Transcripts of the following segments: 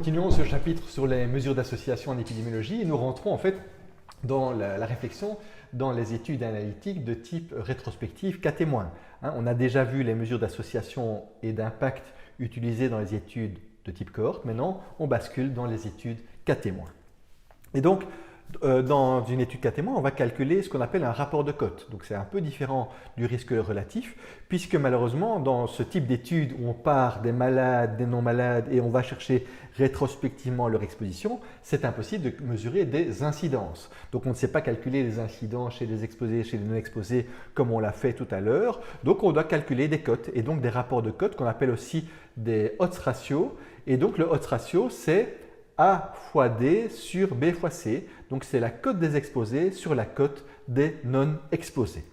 continuons ce chapitre sur les mesures d'association en épidémiologie et nous rentrons en fait dans la réflexion dans les études analytiques de type rétrospective cas témoin. On a déjà vu les mesures d'association et d'impact utilisées dans les études de type cohorte. Maintenant, on bascule dans les études cas témoin. Et donc, dans une étude cas témoin, on va calculer ce qu'on appelle un rapport de cote. Donc c'est un peu différent du risque relatif, puisque malheureusement, dans ce type d'étude où on part des malades, des non-malades et on va chercher rétrospectivement leur exposition, c'est impossible de mesurer des incidences. Donc on ne sait pas calculer les incidences chez les exposés, chez les non-exposés, comme on l'a fait tout à l'heure. Donc on doit calculer des cotes et donc des rapports de cote qu'on appelle aussi des odds ratios. Et donc le odds ratio, c'est A fois D sur B fois C. Donc c'est la cote des exposés sur la cote des non-exposés.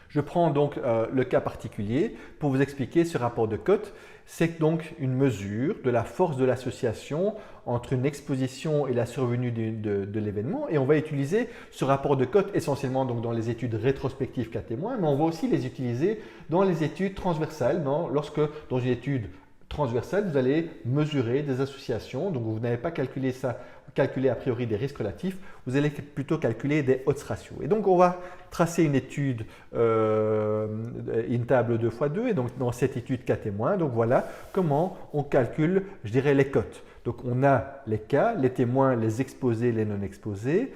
Je prends donc le cas particulier pour vous expliquer ce rapport de cote. C'est donc une mesure de la force de l'association entre une exposition et la survenue de l'événement. Et on va utiliser ce rapport de cote essentiellement donc dans les études rétrospectives cas témoins, mais on va aussi les utiliser dans les études transversales, lorsque dans une étude transversale, vous allez mesurer des associations. Donc, vous n'avez pas calculé a priori des risques relatifs, vous allez plutôt calculer des odds ratios. Et donc, on va tracer une étude, une table 2x2, et donc dans cette étude cas témoin, donc voilà comment on calcule, je dirais, les cotes. Donc, on a les cas, les témoins, les exposés, les non exposés.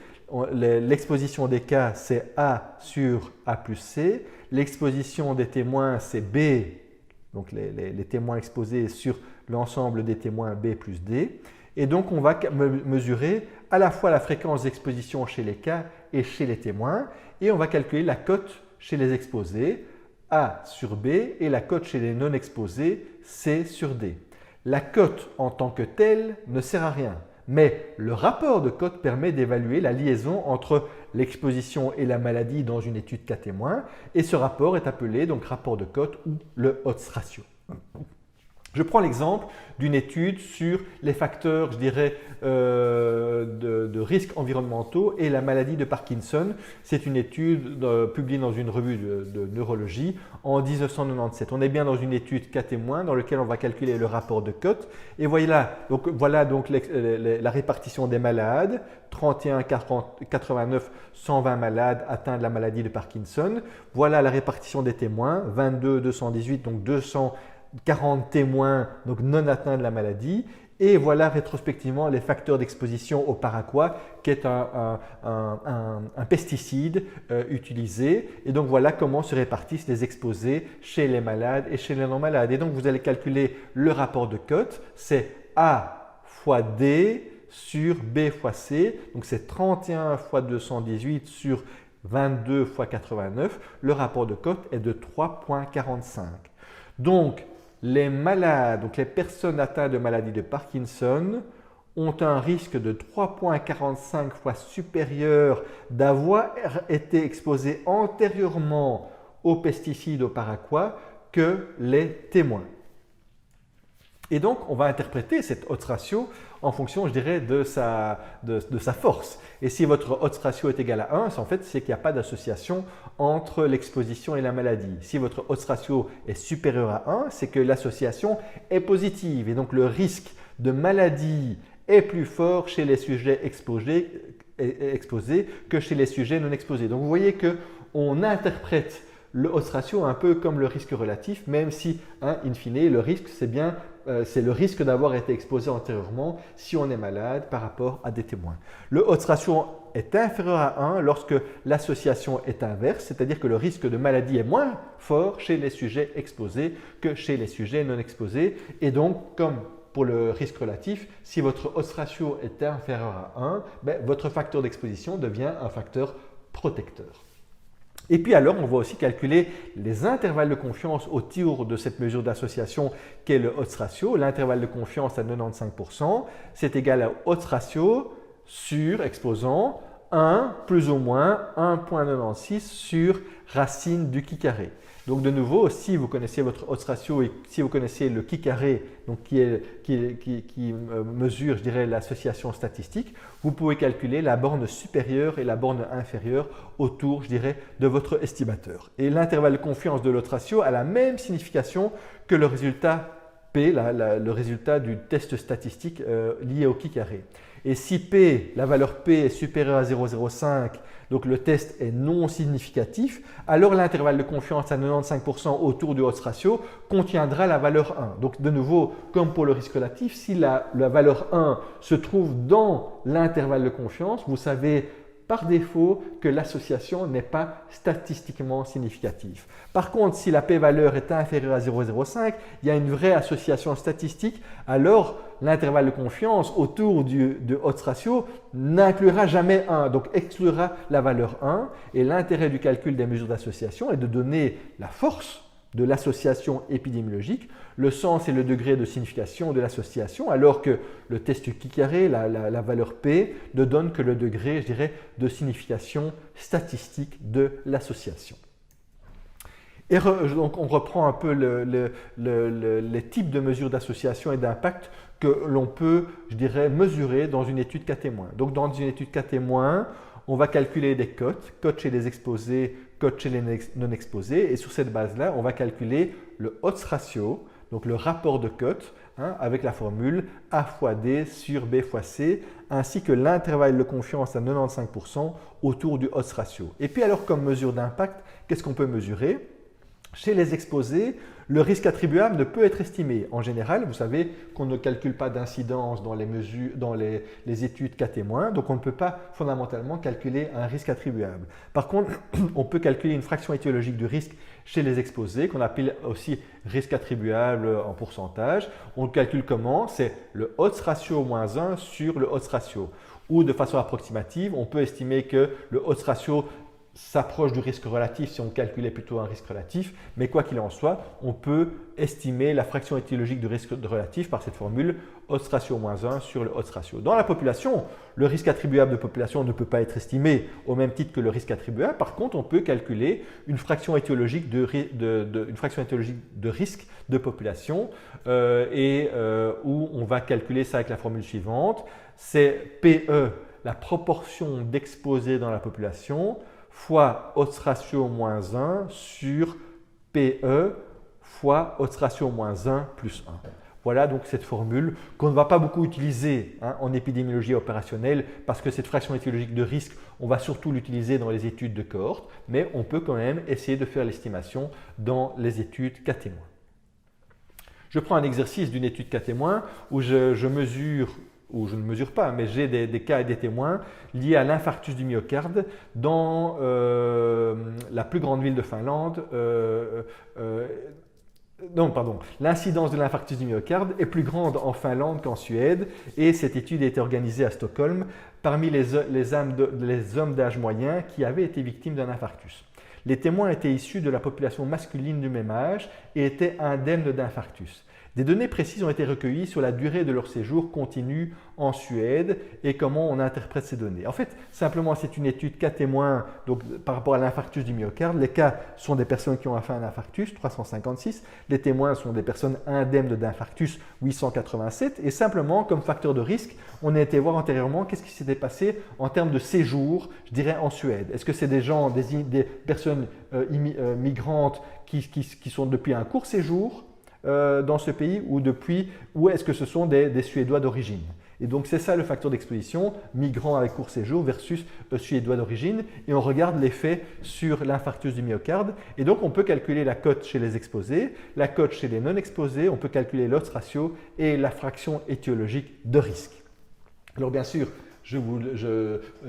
L'exposition des cas, c'est A sur A plus C. L'exposition des témoins, c'est B. Donc les témoins exposés sur l'ensemble des témoins B plus D. Et donc on va mesurer à la fois la fréquence d'exposition chez les cas et chez les témoins. Et on va calculer la cote chez les exposés, A sur B, et la cote chez les non exposés, C sur D. La cote en tant que telle ne sert à rien. Mais le rapport de cote permet d'évaluer la liaison entre l'exposition et la maladie dans une étude cas témoin. Et ce rapport est appelé donc rapport de cote ou le odds ratio. Je prends l'exemple d'une étude sur les facteurs, je dirais, de risques environnementaux et la maladie de Parkinson. C'est une étude publiée dans une revue de neurologie en 1997. On est bien dans une étude cas témoin dans laquelle on va calculer le rapport de cote. Et voilà donc la répartition des malades. 31, 89, 120 malades atteints de la maladie de Parkinson. Voilà la répartition des témoins. 22, 218, donc 240 témoins donc non atteints de la maladie. Et voilà rétrospectivement les facteurs d'exposition au paraquat, qui est un pesticide utilisé. Et donc voilà comment se répartissent les exposés chez les malades et chez les non-malades. Et donc vous allez calculer le rapport de cote, c'est A fois D sur B fois C. Donc c'est 31 fois 218 sur 22 fois 89. Le rapport de cote est de 3,45. Donc les malades, donc les personnes atteintes de maladie de Parkinson, ont un risque de 3,45 fois supérieur d'avoir été exposés antérieurement aux pesticides au paraquat que les témoins. Et donc, on va interpréter cet odds ratio en fonction, je dirais, de sa force. Et si votre odds ratio est égal à 1, c'est qu'il n'y a pas d'association entre l'exposition et la maladie. Si votre odds ratio est supérieur à 1, c'est que l'association est positive. Et donc, le risque de maladie est plus fort chez les sujets exposés que chez les sujets non exposés. Donc, vous voyez qu'on interprète le odds ratio un peu comme le risque relatif, même si, in fine, le risque, c'est le risque d'avoir été exposé antérieurement si on est malade par rapport à des témoins. Le odds ratio est inférieur à 1 lorsque l'association est inverse, c'est-à-dire que le risque de maladie est moins fort chez les sujets exposés que chez les sujets non exposés. Et donc, comme pour le risque relatif, si votre odds ratio est inférieur à 1, votre facteur d'exposition devient un facteur protecteur. Et puis alors, on va aussi calculer les intervalles de confiance autour de cette mesure d'association qu'est le odds ratio. L'intervalle de confiance à 95%, c'est égal à odds ratio sur exposant 1 plus ou moins 1,96 sur racine du chi carré. Donc de nouveau, si vous connaissez votre odds ratio et si vous connaissez le chi carré, donc qui mesure, je dirais, l'association statistique, vous pouvez calculer la borne supérieure et la borne inférieure autour, je dirais, de votre estimateur. Et l'intervalle de confiance de l'odds ratio a la même signification que le résultat P, le résultat du test statistique lié au chi-carré. Et si P, la valeur P est supérieure à 0,05, donc le test est non significatif, alors l'intervalle de confiance à 95% autour du odds ratio contiendra la valeur 1. Donc de nouveau, comme pour le risque relatif, si la valeur 1 se trouve dans l'intervalle de confiance, vous savez par défaut que l'association n'est pas statistiquement significative. Par contre, si la p-valeur est inférieure à 0,05, il y a une vraie association statistique, alors l'intervalle de confiance autour du odds ratio n'inclura jamais 1, donc exclura la valeur 1. Et l'intérêt du calcul des mesures d'association est de donner la force de l'association épidémiologique, le sens et le degré de signification de l'association, alors que le test chi-carré, la valeur P, ne donne que le degré, je dirais, de signification statistique de l'association. Et donc on reprend un peu les types de mesures d'association et d'impact que l'on peut, je dirais, mesurer dans une étude cas témoin. Donc dans une étude cas témoin, on va calculer des cotes chez les exposés, cotes chez les non exposés, et sur cette base-là, on va calculer le odds ratio, donc le rapport de cotes, avec la formule A fois D sur B fois C, ainsi que l'intervalle de confiance à 95% autour du odds ratio. Et puis alors, comme mesure d'impact, qu'est-ce qu'on peut mesurer? Chez les exposés, le risque attribuable ne peut être estimé. En général, vous savez qu'on ne calcule pas d'incidence dans les études cas témoins, donc on ne peut pas fondamentalement calculer un risque attribuable. Par contre, on peut calculer une fraction étiologique du risque chez les exposés, qu'on appelle aussi risque attribuable en pourcentage. On le calcule comment? C'est le odds ratio moins 1 sur le odds ratio. Ou de façon approximative, on peut estimer que le odds ratio s'approche du risque relatif si on calculait plutôt un risque relatif, mais quoi qu'il en soit, on peut estimer la fraction étiologique du risque relatif par cette formule odds ratio moins 1 sur le odds ratio. Dans la population, le risque attribuable de population ne peut pas être estimé au même titre que le risque attribuable. Par contre, on peut calculer une fraction étiologique de risque de population où on va calculer ça avec la formule suivante. C'est PE, la proportion d'exposés dans la population, fois odds ratio moins 1 sur PE fois odds ratio moins 1 plus 1. Voilà donc cette formule qu'on ne va pas beaucoup utiliser en épidémiologie opérationnelle parce que cette fraction étiologique de risque, on va surtout l'utiliser dans les études de cohorte, mais on peut quand même essayer de faire l'estimation dans les études cas témoins. Je prends un exercice d'une étude cas témoin où je mesure, ou je ne mesure pas, mais j'ai des cas et des témoins liés à l'infarctus du myocarde dans la plus grande ville de Finlande. L'incidence de l'infarctus du myocarde est plus grande en Finlande qu'en Suède et cette étude a été organisée à Stockholm parmi les hommes d'âge moyen qui avaient été victimes d'un infarctus. Les témoins étaient issus de la population masculine du même âge et étaient indemnes d'infarctus. Des données précises ont été recueillies sur la durée de leur séjour continu en Suède et comment on interprète ces données. En fait, simplement, c'est une étude cas témoin donc, par rapport à l'infarctus du myocarde. Les cas sont des personnes qui ont fait un infarctus, 356. Les témoins sont des personnes indemnes d'infarctus, 887. Et simplement, comme facteur de risque, on a été voir antérieurement qu'est-ce qui s'était passé en termes de séjour, je dirais, en Suède. Est-ce que c'est des gens, des personnes migrantes qui sont depuis un court séjour dans ce pays ou est-ce que ce sont des Suédois d'origine? Et donc c'est ça le facteur d'exposition, migrants avec court séjour versus Suédois d'origine, et on regarde l'effet sur l'infarctus du myocarde. Et donc on peut calculer la cote chez les exposés, la cote chez les non exposés, on peut calculer l'odds ratio et la fraction étiologique de risque. Alors bien sûr,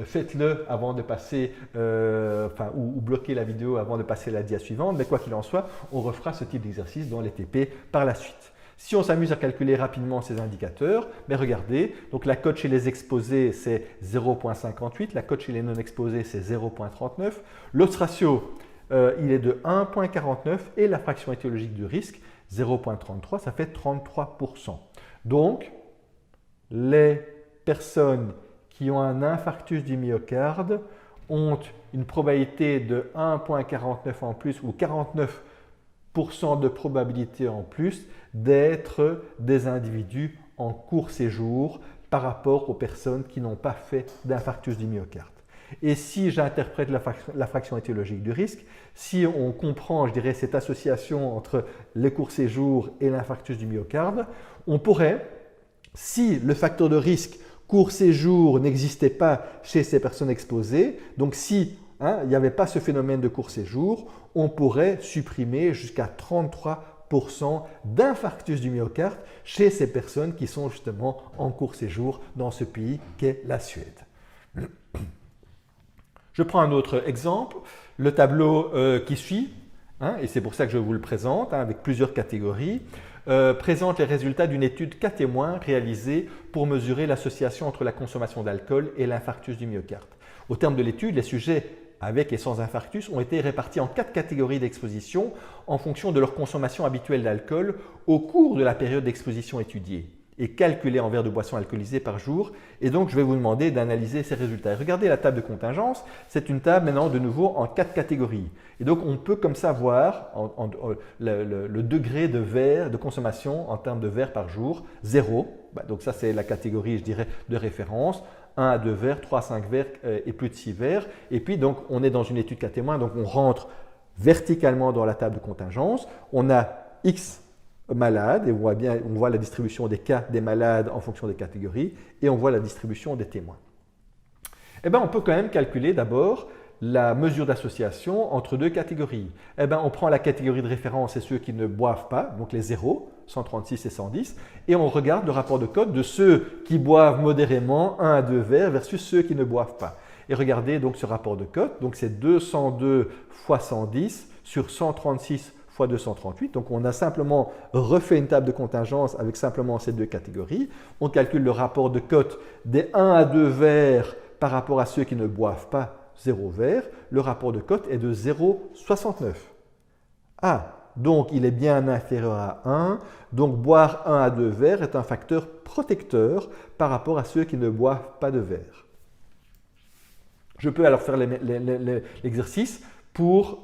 faites-le avant de passer, ou bloquez la vidéo avant de passer à la dia suivante, mais quoi qu'il en soit, on refera ce type d'exercice dans les TP par la suite. Si on s'amuse à calculer rapidement ces indicateurs, mais regardez, donc la cote chez les exposés c'est 0,58, la cote chez les non exposés c'est 0,39, l'odds ratio il est de 1,49 et la fraction étiologique du risque 0,33, ça fait 33%. Donc, les personnes qui ont un infarctus du myocarde ont une probabilité de 1,49 en plus ou 49% de probabilité en plus d'être des individus en court séjour par rapport aux personnes qui n'ont pas fait d'infarctus du myocarde. Et si j'interprète la fraction étiologique du risque, si on comprend, je dirais, cette association entre les courts séjours et l'infarctus du myocarde, on pourrait, si le facteur de risque court séjour n'existait pas chez ces personnes exposées, donc si il n'y avait pas ce phénomène de court séjour, on pourrait supprimer jusqu'à 33% d'infarctus du myocarde chez ces personnes qui sont justement en court séjour dans ce pays qu'est la Suède. Je prends un autre exemple, le tableau qui suit, et c'est pour ça que je vous le présente, avec plusieurs catégories, présente les résultats d'une étude cas témoin réalisée pour mesurer l'association entre la consommation d'alcool et l'infarctus du myocarde. Au terme de l'étude, les sujets avec et sans infarctus ont été répartis en 4 catégories d'exposition en fonction de leur consommation habituelle d'alcool au cours de la période d'exposition étudiée et calculée en verres de boisson alcoolisés par jour. Et donc, je vais vous demander d'analyser ces résultats. Et regardez la table de contingence, c'est une table maintenant de nouveau en 4 catégories. Et donc, on peut comme ça voir le degré de verres de consommation en termes de verres par jour, 0. Donc ça, c'est la catégorie, je dirais, de référence. 1 à 2 verres, 3 à 5 verres et plus de 6 verres. Et puis, donc, on est dans une étude cas témoin, donc on rentre verticalement dans la table de contingence. On a X malades et on voit la distribution des cas des malades en fonction des catégories et on voit la distribution des témoins. Eh bien, on peut quand même calculer d'abord la mesure d'association entre 2 catégories. Eh bien, on prend la catégorie de référence, c'est ceux qui ne boivent pas, donc les 0, 136 et 110, et on regarde le rapport de cote de ceux qui boivent modérément 1 à 2 verres versus ceux qui ne boivent pas. Et regardez donc ce rapport de cote, donc c'est 202 fois 110 sur 136 fois 238. Donc on a simplement refait une table de contingence avec simplement ces 2 catégories. On calcule le rapport de cote des 1 à 2 verres par rapport à ceux qui ne boivent pas 0 verre. Le rapport de cote est de 0,69. Donc il est bien inférieur à 1. Donc boire 1 à 2 verres est un facteur protecteur par rapport à ceux qui ne boivent pas de verre. Je peux alors faire l'exercice pour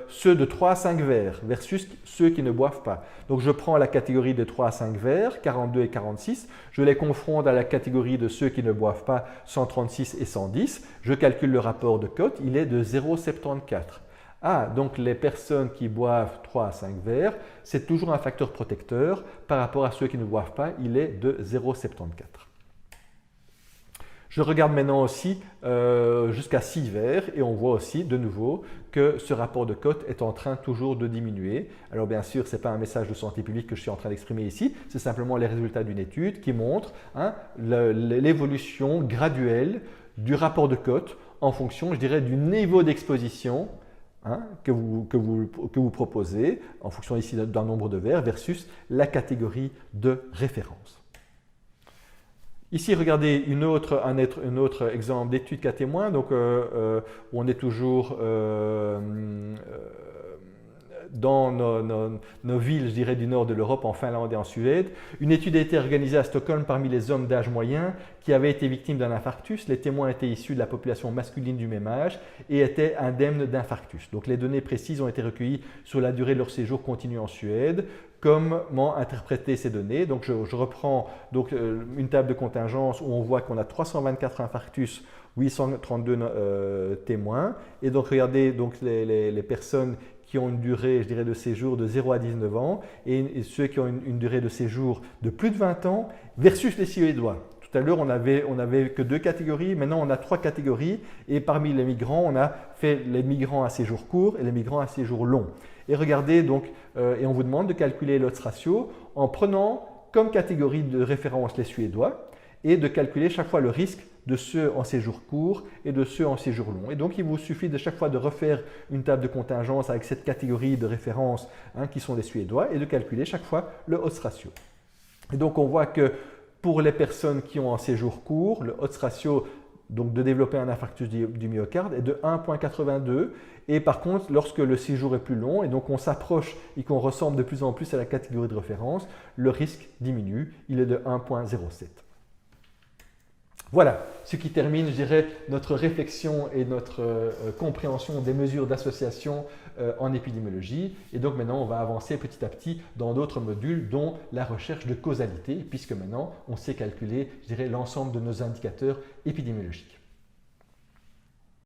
ceux de 3 à 5 verres versus ceux qui ne boivent pas. Donc je prends la catégorie de 3 à 5 verres, 42 et 46, je les confronte à la catégorie de ceux qui ne boivent pas, 136 et 110, je calcule le rapport de cote, il est de 0,74. Donc les personnes qui boivent 3 à 5 verres, c'est toujours un facteur protecteur par rapport à ceux qui ne boivent pas, il est de 0,74. Je regarde maintenant aussi jusqu'à 6 verres et on voit aussi de nouveau que ce rapport de cote est en train toujours de diminuer. Alors bien sûr, ce n'est pas un message de santé publique que je suis en train d'exprimer ici, c'est simplement les résultats d'une étude qui montre l'évolution graduelle du rapport de cote en fonction, je dirais, du niveau d'exposition que vous proposez, en fonction ici d'un nombre de verres versus la catégorie de référence. Ici, regardez un autre exemple d'étude cas témoin, donc où on est toujours dans nos villes, je dirais, du nord de l'Europe, en Finlande et en Suède. Une étude a été organisée à Stockholm parmi les hommes d'âge moyen qui avaient été victimes d'un infarctus. Les témoins étaient issus de la population masculine du même âge et étaient indemnes d'infarctus. Donc les données précises ont été recueillies sur la durée de leur séjour continu en Suède. Comment interpréter ces données? Donc je reprends une table de contingence où on voit qu'on a 324 infarctus, 832 témoins. Et donc regardez les personnes qui ont une durée, je dirais, de séjour de 0 à 19 ans et ceux qui ont une durée de séjour de plus de 20 ans versus les Suédois. Tout à l'heure, on avait que 2 catégories, maintenant on a 3 catégories et parmi les migrants, on a fait les migrants à séjour court et les migrants à séjour long. Et regardez donc, et on vous demande de calculer l'odds ratio en prenant comme catégorie de référence les Suédois et de calculer chaque fois le risque de ceux en séjour court et de ceux en séjour long. Et donc, il vous suffit de chaque fois de refaire une table de contingence avec cette catégorie de référence qui sont les Suédois et de calculer chaque fois le odds ratio. Et donc, on voit que pour les personnes qui ont un séjour court, le odds ratio donc de développer un infarctus du myocarde est de 1,82. Et par contre, lorsque le séjour est plus long et donc on s'approche et qu'on ressemble de plus en plus à la catégorie de référence, le risque diminue, il est de 1,07. Voilà ce qui termine, je dirais, notre réflexion et notre compréhension des mesures d'association en épidémiologie. Et donc maintenant, on va avancer petit à petit dans d'autres modules, dont la recherche de causalité, puisque maintenant, on sait calculer, je dirais, l'ensemble de nos indicateurs épidémiologiques.